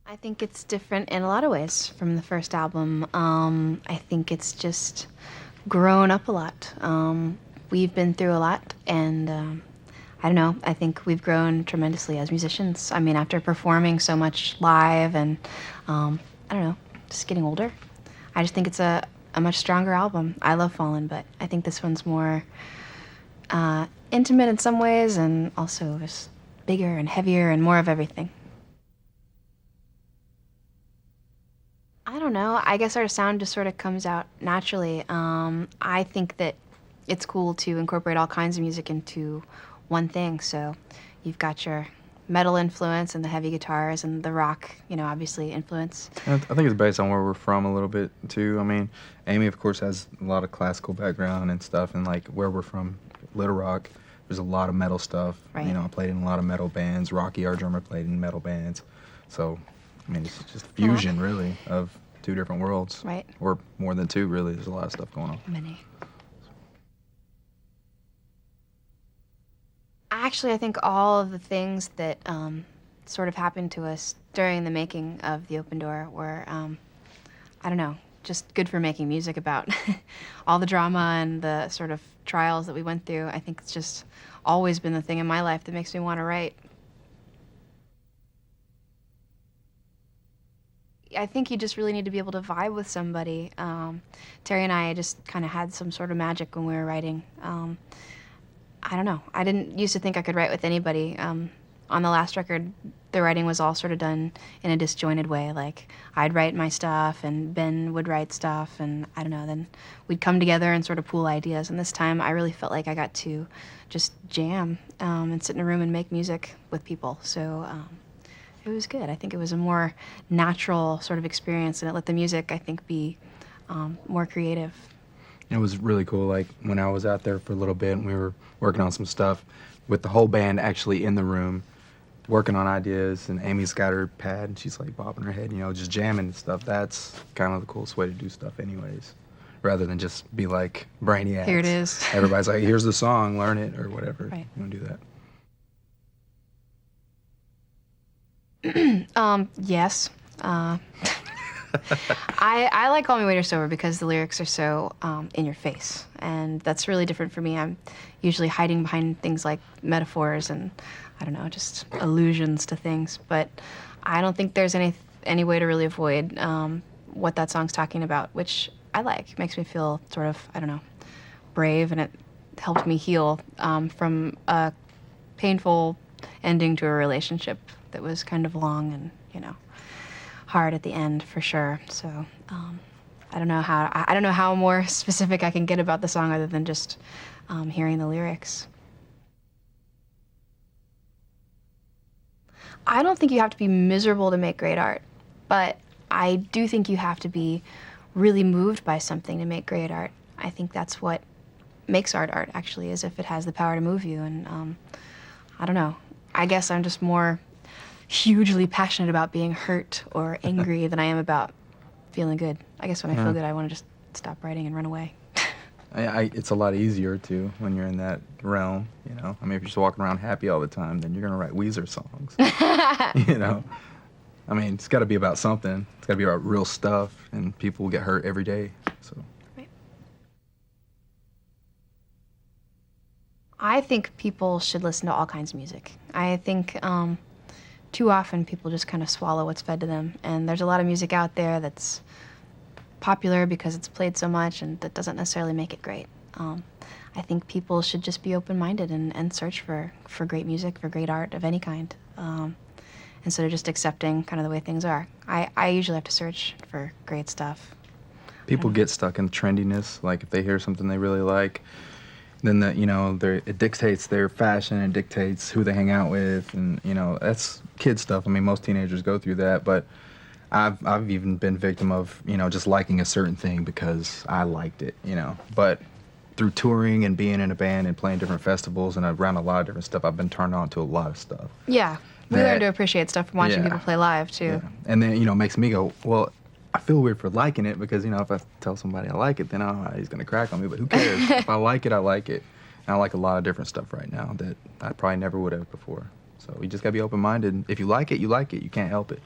I think it's different in a lot of ways from the first album. I think it's just grown up a lot. We've been through a lot, and I don't know, I think we've grown tremendously as musicians. I mean, after performing so much live and, I don't know, just getting older, I just think it's a much stronger album. I love Fallen, but I think this one's more intimate in some ways and also just bigger and heavier and more of everything. I don't know. I guess our sound just sort of comes out naturally. I think that it's cool to incorporate all kinds of music into one thing. So you've got your metal influence and the heavy guitars and the rock, obviously influence. I think it's based on where we're from a little bit too. I mean, Amy of course has a lot of classical background and stuff, and like where we're from, Little Rock, there's a lot of metal stuff. Right. I played in a lot of metal bands. Rocky, our drummer, played in metal bands. So, I mean, it's just fusion really of two different worlds. Right. Or more than two, really. There's a lot of stuff going on. Many. Actually, I think all of the things that sort of happened to us during the making of The Open Door were, I don't know, just good for making music about. All the drama and the sort of trials that we went through. I think it's just always been the thing in my life that makes me want to write. I think you just really need to be able to vibe with somebody. Terry and I just kind of had some sort of magic when we were writing. I don't know. I didn't used to think I could write with anybody. On the last record, the writing was all sort of done in a disjointed way. Like, I'd write my stuff, and Ben would write stuff, and I don't know, then we'd come together and sort of pool ideas. And this time, I really felt like I got to just jam and sit in a room and make music with people. So it was good. I think it was a more natural sort of experience, and it let the music, I think, be more creative. It was really cool, like, when I was out there for a little bit and we were working on some stuff with the whole band actually in the room, working on ideas, and Amy's got her pad and she's, like, bobbing her head, just jamming and stuff. That's kind of the coolest way to do stuff anyways, rather than just be like brainiacs. Here it is. Everybody's like, here's the song, learn it, or whatever. Right. You don't do that. Yes. I like Call Me When You're Sober because the lyrics are so in your face, and that's really different for me. I'm usually hiding behind things like metaphors and, I don't know, just allusions to things, but I don't think there's any way to really avoid what that song's talking about, which I like. It makes me feel sort of, I don't know, brave, and it helped me heal from a painful ending to a relationship that was kind of long and, hard at the end for sure. So I don't know how more specific I can get about the song other than just hearing the lyrics. I don't think you have to be miserable to make great art, but I do think you have to be really moved by something to make great art. I think that's what makes art actually, is if it has the power to move you. And I don't know. I guess I'm just more hugely passionate about being hurt or angry than I am about feeling good. I guess when I feel good, I want to just stop writing and run away. It's a lot easier, too, when you're in that realm, I mean, if you're just walking around happy all the time, then you're going to write Weezer songs, I mean, it's got to be about something. It's got to be about real stuff, and people get hurt every day, so. Right. I think people should listen to all kinds of music. I think too often people just kind of swallow what's fed to them, and there's a lot of music out there that's popular because it's played so much, and that doesn't necessarily make it great. I think people should just be open-minded and search for great music, for great art of any kind, instead of just accepting kind of the way things are. I usually have to search for great stuff. People get stuck in trendiness, like if they hear something they really like, then it dictates their fashion, it dictates who they hang out with, and that's kid stuff. I mean, most teenagers go through that, but I've even been victim of just liking a certain thing because I liked it, But through touring and being in a band and playing different festivals and around a lot of different stuff, I've been turned on to a lot of stuff. Yeah, we learn to appreciate stuff from watching people play live too. Yeah. And then it makes me go, well, I feel weird for liking it because, if I tell somebody I like it, then he's going to crack on me, but who cares? If I like it, I like it. And I like a lot of different stuff right now that I probably never would have before. So you just got to be open-minded. If you like it, you like it. You can't help it.